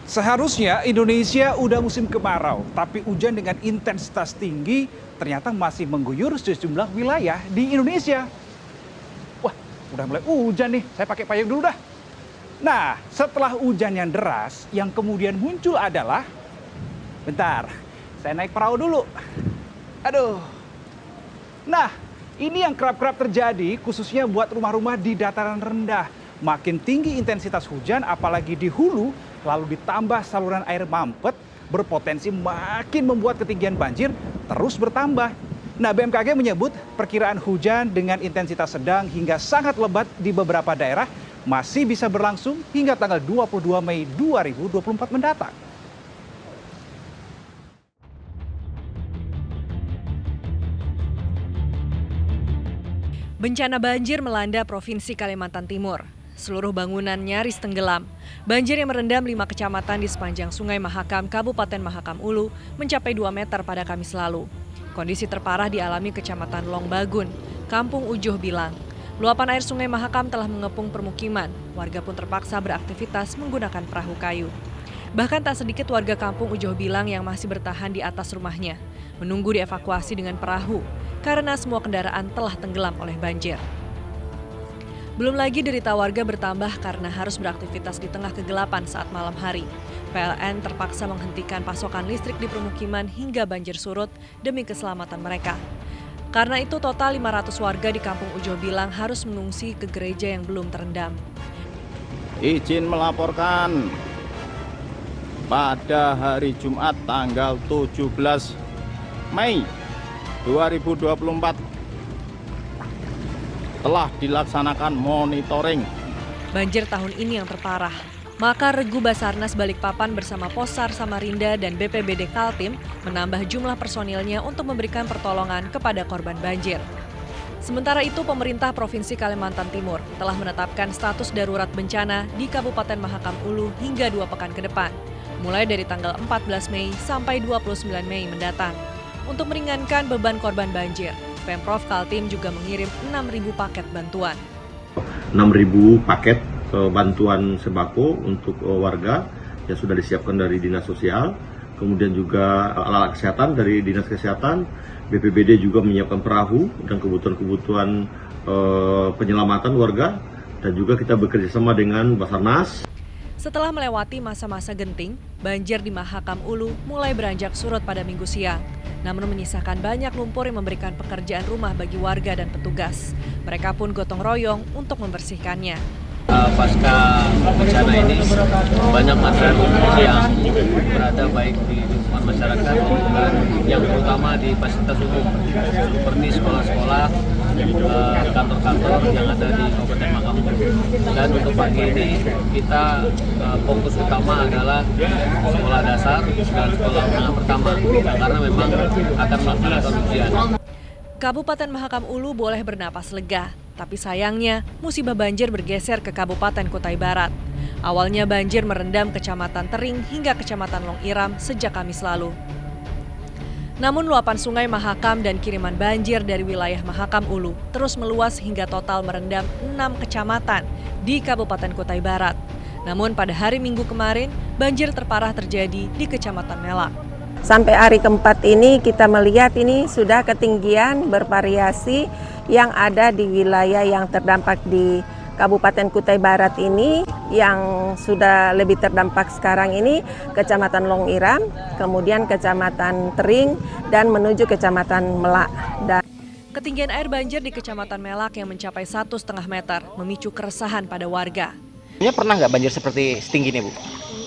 Seharusnya Indonesia udah musim kemarau, tapi hujan dengan intensitas tinggi ternyata masih mengguyur sejumlah wilayah di Indonesia. Wah, udah mulai hujan nih, saya pakai payung dulu dah. Nah, setelah hujan yang deras, yang kemudian muncul adalah... Bentar, saya naik perahu dulu. Aduh. Nah, ini yang kerap-kerap terjadi khususnya buat rumah-rumah di dataran rendah. Makin tinggi intensitas hujan, apalagi di hulu, lalu ditambah saluran air mampet, berpotensi makin membuat ketinggian banjir terus bertambah. Nah, BMKG menyebut perkiraan hujan dengan intensitas sedang hingga sangat lebat di beberapa daerah masih bisa berlangsung hingga tanggal 22 Mei 2024 mendatang. Bencana banjir melanda Provinsi Kalimantan Timur. Seluruh bangunan nyaris tenggelam. Banjir yang merendam 5 kecamatan di sepanjang Sungai Mahakam, Kabupaten Mahakam Ulu, mencapai 2 meter pada Kamis lalu. Kondisi terparah dialami Kecamatan Longbagun, Kampung Ujuh Bilang. Luapan air Sungai Mahakam telah mengepung permukiman. Warga pun terpaksa beraktivitas menggunakan perahu kayu. Bahkan tak sedikit warga Kampung Ujuh Bilang yang masih bertahan di atas rumahnya, menunggu dievakuasi dengan perahu, karena semua kendaraan telah tenggelam oleh banjir. Belum lagi derita warga bertambah karena harus beraktivitas di tengah kegelapan saat malam hari. PLN terpaksa menghentikan pasokan listrik di permukiman hingga banjir surut demi keselamatan mereka. Karena itu total 500 warga di Kampung Ujuh Bilang harus mengungsi ke gereja yang belum terendam. Izin melaporkan pada hari Jumat tanggal 17 Mei 2024 telah dilaksanakan monitoring. Banjir tahun ini yang terparah. Maka Regu Basarnas Balikpapan bersama Posar Samarinda dan BPBD Kaltim menambah jumlah personilnya untuk memberikan pertolongan kepada korban banjir. Sementara itu, pemerintah Provinsi Kalimantan Timur telah menetapkan status darurat bencana di Kabupaten Mahakam Ulu hingga 2 pekan ke depan, mulai dari tanggal 14 Mei sampai 29 Mei mendatang. Untuk meringankan beban korban banjir, Pemprov Kaltim juga mengirim 6.000 paket bantuan. 6.000 paket bantuan sembako untuk warga yang sudah disiapkan dari Dinas Sosial, kemudian juga alat kesehatan dari Dinas Kesehatan, BPBD juga menyiapkan perahu dan kebutuhan-kebutuhan penyelamatan warga, dan juga kita bekerjasama dengan Basarnas. Setelah melewati masa-masa genting, banjir di Mahakam Ulu mulai beranjak surut pada Minggu siang. Namun menyisakan banyak lumpur yang memberikan pekerjaan rumah bagi warga dan petugas. Mereka pun gotong royong untuk membersihkannya. Pasca bencana ini banyak material lumpur yang berada baik di lingkungan masyarakat dan yang terutama di fasilitas umum seperti sekolah-sekolah, kantor-kantor yang ada di Kabupaten Mahakam. Dan untuk pagi ini kita fokus utama adalah sekolah dasar dan sekolah menengah pertama karena memang akan melaksanakan ujian. Kabupaten Mahakam Ulu boleh bernapas lega, tapi sayangnya musibah banjir bergeser ke Kabupaten Kutai Barat. Awalnya banjir merendam Kecamatan Tering hingga Kecamatan Long Iram sejak Kamis lalu. Namun luapan Sungai Mahakam dan kiriman banjir dari wilayah Mahakam Ulu terus meluas hingga total merendam 6 kecamatan di Kabupaten Kutai Barat. Namun pada hari Minggu kemarin, banjir terparah terjadi di Kecamatan Melak. Sampai hari keempat ini kita melihat ini sudah ketinggian bervariasi yang ada di wilayah yang terdampak di Kabupaten Kutai Barat ini. Yang sudah lebih terdampak sekarang ini Kecamatan Long Iram, kemudian Kecamatan Tering, dan menuju Kecamatan Melak. Ketinggian air banjir di Kecamatan Melak yang mencapai 1,5 meter memicu keresahan pada warga. Pernah nggak banjir seperti setinggi ini, Bu?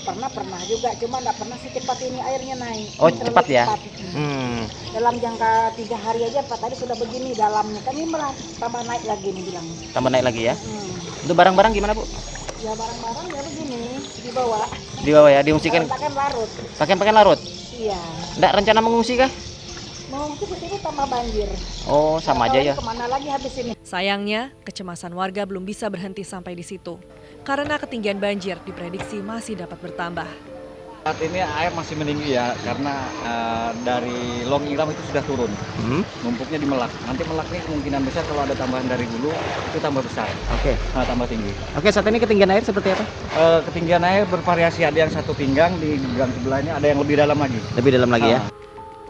Pernah juga, cuma nggak pernah secepat ini airnya naik. Oh, cepat ya? Dalam jangka 3 hari aja Pak tadi sudah begini dalamnya. Kami malah tambah naik lagi nih bilang. Tambah naik lagi ya? Untuk barang-barang gimana, Bu? Ya barang-barang ya begini, dibawa. Dibawa ya, diungsikan? Pakaian larut. Pakaian larut? Iya. Nggak rencana mengungsi kah? Mengungsi ke sini tambah banjir. Oh, sama aja ya? Kemana lagi habis ini? Sayangnya, kecemasan warga belum bisa berhenti sampai di situ. Karena ketinggian banjir diprediksi masih dapat bertambah. Saat ini air masih meninggi ya, karena dari Long Iram itu sudah turun. Numpuknya di Melak. Nanti Melak ini kemungkinan besar kalau ada tambahan dari hulu itu tambah besar. Oke. Tambah tinggi. Oke, saat ini ketinggian air seperti apa? Ketinggian air bervariasi, ada yang 1 pinggang, di gang sebelahnya ada yang lebih dalam lagi. Lebih dalam lagi ya.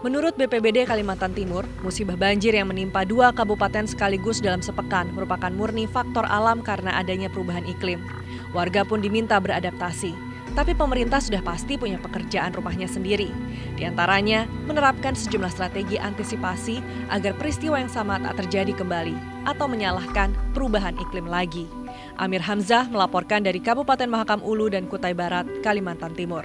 Menurut BPBD Kalimantan Timur, musibah banjir yang menimpa 2 kabupaten sekaligus dalam sepekan merupakan murni faktor alam karena adanya perubahan iklim. Warga pun diminta beradaptasi. Tapi pemerintah sudah pasti punya pekerjaan rumahnya sendiri. Di antaranya, menerapkan sejumlah strategi antisipasi agar peristiwa yang sama tak terjadi kembali atau menyalahkan perubahan iklim lagi. Amir Hamzah melaporkan dari Kabupaten Mahakam Ulu dan Kutai Barat, Kalimantan Timur.